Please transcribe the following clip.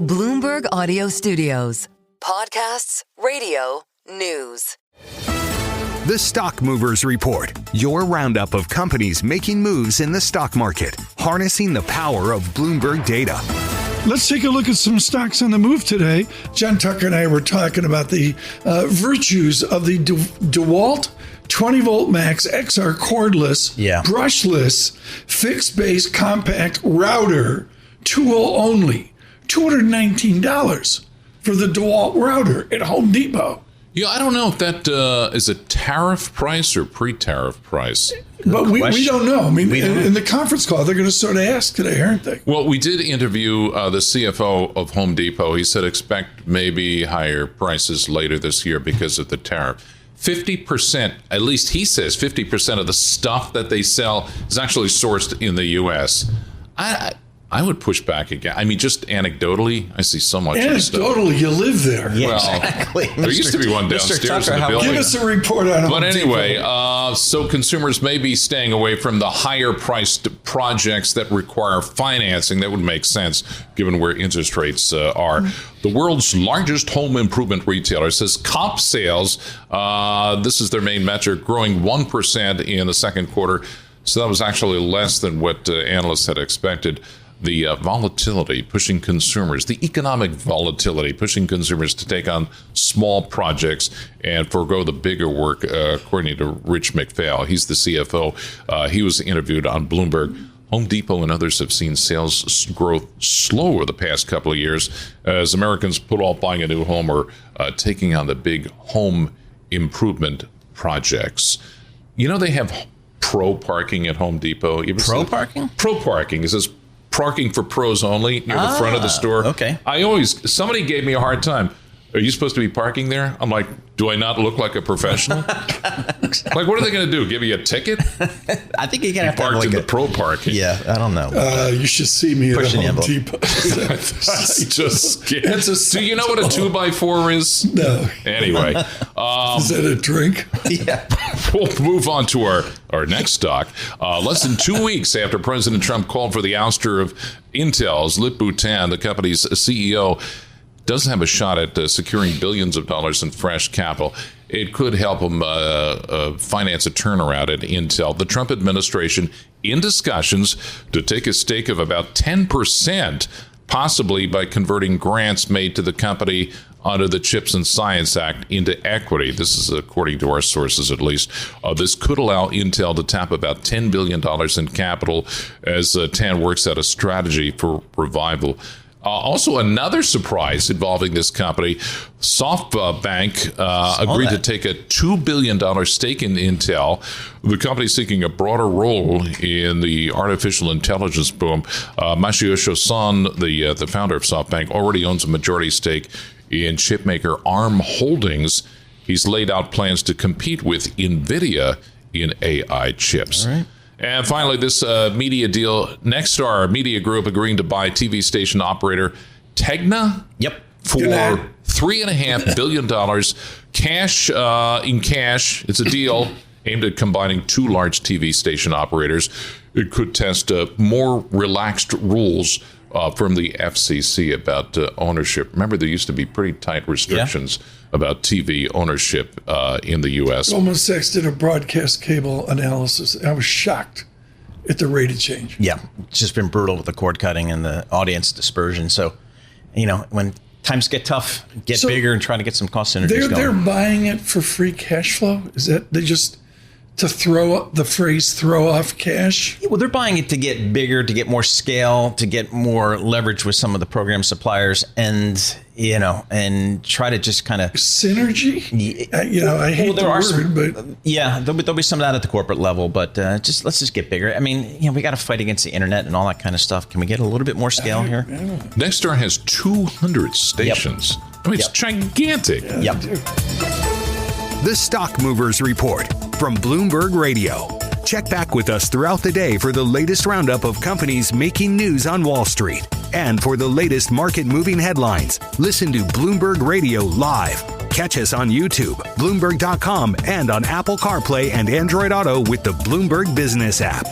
Bloomberg Audio Studios. Podcasts, radio, news. The Stock Movers Report, your roundup of companies making moves in the stock market, harnessing the power of Bloomberg data. Let's take a look at some stocks on the move today. John Tucker and I were talking about the virtues of the DeWalt 20-volt max XR cordless, brushless, fixed-base compact router, tool only. $219 for the DeWalt router at Home Depot. Yeah, I don't know if that is a tariff price or pre-tariff price. But we don't know. I mean, in the conference call, they're going to sort of ask today, aren't they? Well, we did interview the CFO of Home Depot. He said expect maybe higher prices later this year because of the tariff. 50%, at least he says, 50% of the stuff that they sell is actually sourced in the U.S. I would push back again. I mean, just anecdotally, I see so much of stuff. Anecdotally, you live there. Yeah, well, exactly. There used to be one downstairs in the building. Give us a report on it. But anyway, so consumers may be staying away from the higher-priced projects that require financing. That would make sense, given where interest rates are. The world's largest home improvement retailer says comp sales, this is their main metric, growing 1% in the second quarter. So that was actually less than what analysts had expected. The volatility pushing consumers, the economic volatility pushing consumers to take on small projects and forego the bigger work, according to Rich McPhail. He's the CFO. He was interviewed on Bloomberg. Home Depot and others have seen sales growth slow over the past couple of years as Americans put off buying a new home or taking on the big home improvement projects. You know, they have pro parking at Home Depot. Pro parking? Pro parking. It says parking for pros only near the front of the store. Okay. Somebody gave me a hard time. Are you supposed to be parking there? I'm like, do I not look like a professional? Like, what are they going to do? Give you a ticket? I think you're going to have to parked in the pro parking. Yeah, I don't know. You should see me at Home Depot. I just can't. Do you know what a 2x4 is? No. Anyway. Is that a drink? Yeah. We'll move on to our next stock. Less than 2 weeks after President Trump called for the ouster of Intel's Lip-Bu Tan, the company's CEO, doesn't have a shot at securing billions of dollars in fresh capital. It could help him finance a turnaround at Intel. The Trump administration in discussions to take a stake of about 10%, possibly by converting grants made to the company under the Chips and Science Act into equity. This is according to our sources, at least. This could allow Intel to tap about $10 billion in capital as Tan works out a strategy for revival. Also, another surprise involving this company, SoftBank agreed to take a $2 billion stake in Intel. The company seeking a broader role in the artificial intelligence boom. Masayoshi Son, the founder of SoftBank, already owns a majority stake in chipmaker ARM Holdings. He's laid out plans to compete with NVIDIA in AI chips. All right. And finally, this media deal, Nextstar Media Group agreeing to buy TV station operator Tegna for $3.5 billion. Cash. It's a deal aimed at combining two large TV station operators. It could test more relaxed rules from the FCC about ownership. Remember, there used to be pretty tight restrictions about TV ownership in the U.S. Goldman Sachs did a broadcast cable analysis. I was shocked at the rate of change. Yeah, it's just been brutal with the cord cutting and the audience dispersion. So, you know, when times get tough, get bigger and try to get some cost synergies going. They're buying it for free cash flow? Is that they just to throw up the phrase throw off cash? Well, they're buying it to get bigger, to get more scale, to get more leverage with some of the program suppliers and, you know, and try to just kind of synergy. I hate the word, but yeah, there'll be some of that at the corporate level, but let's just get bigger. I mean, you know, we got to fight against the internet and all that kind of stuff. Can we get a little bit more scale here? Nextstar has 200 stations. I mean, it's gigantic. The Stock Movers Report from Bloomberg Radio. Check back with us throughout the day for the latest roundup of companies making news on Wall Street. And for the latest market-moving headlines, listen to Bloomberg Radio live. Catch us on YouTube, Bloomberg.com, and on Apple CarPlay and Android Auto with the Bloomberg Business app.